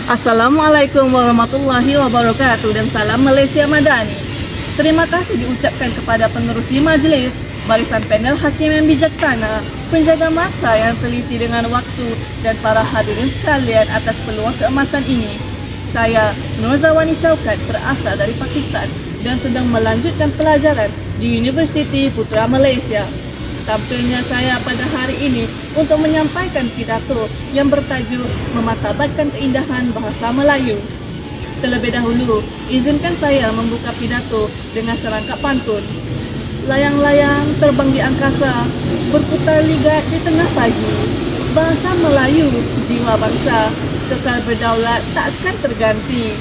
Assalamualaikum warahmatullahi wabarakatuh dan salam Malaysia Madani. Terima kasih diucapkan kepada penerusi majlis, barisan panel hakim yang bijaksana, penjaga masa yang teliti dengan waktu dan para hadirin sekalian atas peluang keemasan ini. Saya Nur Zawani Syaukat berasal dari Pakistan dan sedang melanjutkan pelajaran di Universiti Putra Malaysia. Tampilnya saya pada hari ini untuk menyampaikan pidato yang bertajuk Memartabatkan Keindahan Bahasa Melayu. Terlebih dahulu, izinkan saya membuka pidato dengan serangkap pantun. Layang-layang terbang di angkasa, berputar ligat di tengah pagi. Bahasa Melayu, jiwa bangsa, kekal berdaulat takkan terganti.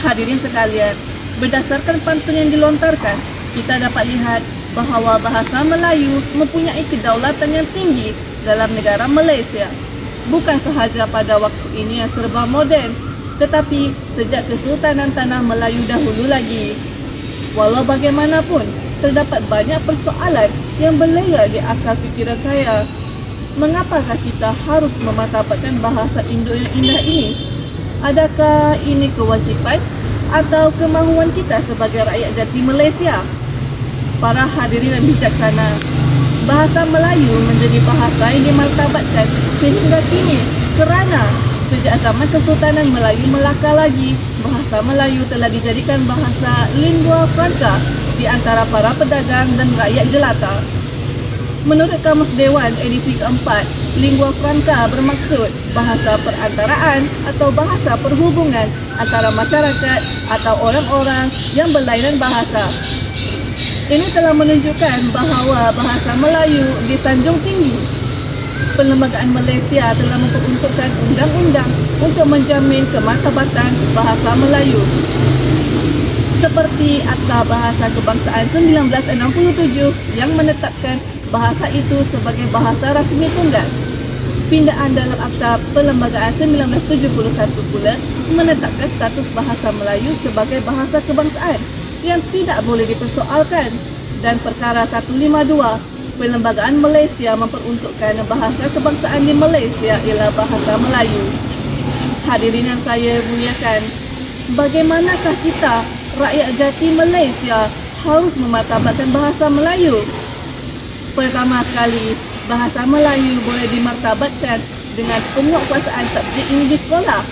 Hadirin sekalian, berdasarkan pantun yang dilontarkan, kita dapat lihat bahawa bahasa Melayu mempunyai kedaulatan yang tinggi dalam negara Malaysia. Bukan sahaja pada waktu ini yang serba moden, tetapi sejak Kesultanan Tanah Melayu dahulu lagi. Walau bagaimanapun, terdapat banyak persoalan yang berlayar di akal fikiran saya. Mengapakah kita harus memartabatkan bahasa Indo yang indah ini? Adakah ini kewajipan atau kemahuan kita sebagai rakyat jati Malaysia? Para hadirin yang bijaksana, bahasa Melayu menjadi bahasa yang dimartabatkan sehingga kini kerana sejak zaman Kesultanan Melayu Melaka lagi, bahasa Melayu telah dijadikan bahasa lingua franca di antara para pedagang dan rakyat jelata. Menurut Kamus Dewan edisi keempat, lingua franca bermaksud bahasa perantaraan atau bahasa perhubungan antara masyarakat atau orang-orang yang berlainan bahasa. Ini telah menunjukkan bahawa bahasa Melayu disanjung tinggi. Perlembagaan Malaysia telah memperuntukkan undang-undang untuk menjamin kemartabatan bahasa Melayu. Seperti Akta Bahasa Kebangsaan 1967 yang menetapkan bahasa itu sebagai bahasa rasmi tunggal. Pindaan dalam Akta Perlembagaan 1971 pula menetapkan status bahasa Melayu sebagai bahasa kebangsaan yang tidak boleh dipersoalkan, dan Perkara 152 Perlembagaan Malaysia memperuntukkan bahasa kebangsaan di Malaysia ialah bahasa Melayu. Hadirin yang saya muliakan, bagaimanakah kita rakyat jati Malaysia harus memartabatkan bahasa Melayu? Pertama sekali, bahasa Melayu boleh dimartabatkan dengan penguatkuasaan subjek ini di sekolah.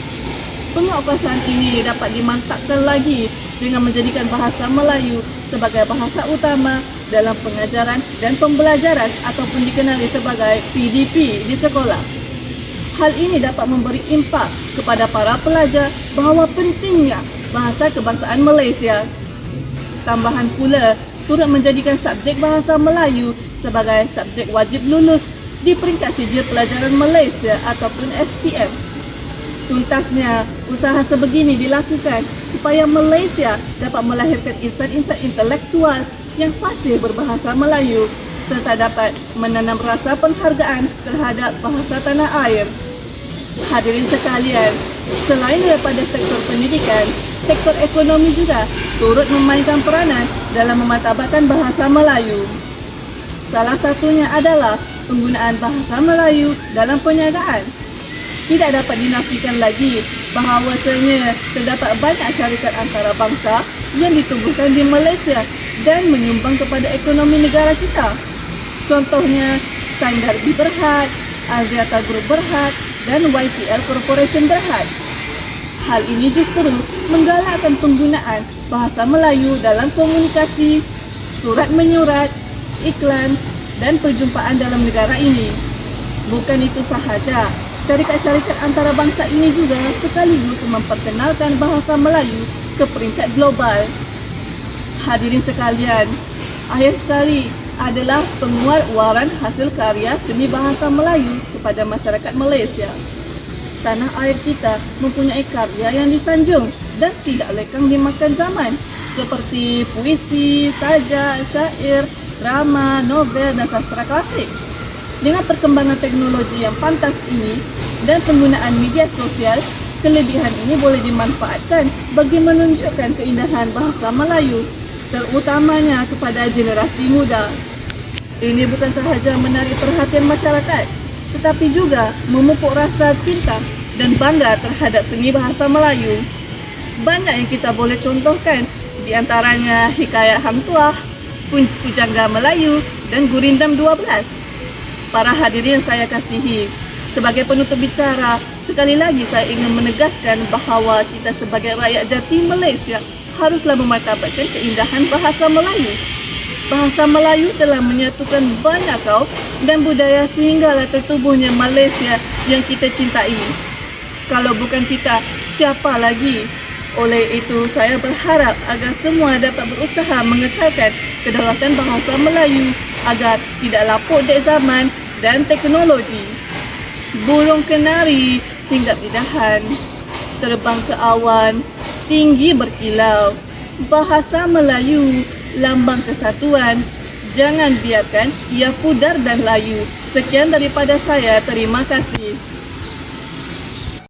Penguatkuasaan ini dapat dimantapkan lagi dengan menjadikan bahasa Melayu sebagai bahasa utama dalam pengajaran dan pembelajaran ataupun dikenali sebagai PDP di sekolah. Hal ini dapat memberi impak kepada para pelajar bahawa pentingnya bahasa kebangsaan Malaysia. Tambahan pula, turut menjadikan subjek bahasa Melayu sebagai subjek wajib lulus di peringkat sijil pelajaran Malaysia ataupun SPM. Tuntasnya, usaha sebegini dilakukan supaya Malaysia dapat melahirkan insan-insan intelektual yang fasih berbahasa Melayu serta dapat menanam rasa penghargaan terhadap bahasa tanah air. Hadirin sekalian, selain daripada sektor pendidikan, sektor ekonomi juga turut memainkan peranan dalam memartabatkan bahasa Melayu. Salah satunya adalah penggunaan bahasa Melayu dalam perniagaan. Tidak dapat dinafikan lagi bahawasanya terdapat banyak syarikat antarabangsa yang ditubuhkan di Malaysia dan menyumbang kepada ekonomi negara kita. Contohnya, Sangdarbi Berhad, Aziata Group Berhad, dan YTL Corporation Berhad. Hal ini justru menggalakkan penggunaan bahasa Melayu dalam komunikasi, surat menyurat, iklan, dan perjumpaan dalam negara ini. Bukan itu sahaja, syarikat-syarikat antarabangsa ini juga sekaligus memperkenalkan bahasa Melayu ke peringkat global. Hadirin sekalian, akhir sekali adalah penguat waran hasil karya seni bahasa Melayu kepada masyarakat Malaysia. Tanah air kita mempunyai karya yang disanjung dan tidak lekang dimakan zaman, seperti puisi, sajak, syair, drama, novel, dan sastra klasik. Dengan perkembangan teknologi yang pantas ini dan penggunaan media sosial, kelebihan ini boleh dimanfaatkan bagi menunjukkan keindahan bahasa Melayu, terutamanya kepada generasi muda. Ini bukan sahaja menarik perhatian masyarakat, tetapi juga memupuk rasa cinta dan bangga terhadap seni bahasa Melayu. Banyak yang kita boleh contohkan, di antaranya Hikayat Hang Tuah, Pujangga Melayu, dan Gurindam 12. Para hadirin yang saya kasihi, sebagai penutup bicara, sekali lagi saya ingin menegaskan bahawa kita sebagai rakyat jati Malaysia haruslah memartabatkan keindahan bahasa Melayu. Bahasa Melayu telah menyatukan banyak kaum dan budaya sehinggalah tertubuhnya Malaysia yang kita cintai. Kalau bukan kita, siapa lagi? Oleh itu, saya berharap agar semua dapat berusaha mengekalkan kedaulatan bahasa Melayu agar tidak lapuk dek zaman dan teknologi. Burung kenari hinggap di dahan, terbang ke awan, tinggi berkilau. Bahasa Melayu, lambang kesatuan. Jangan biarkan ia pudar dan layu. Sekian daripada saya. Terima kasih.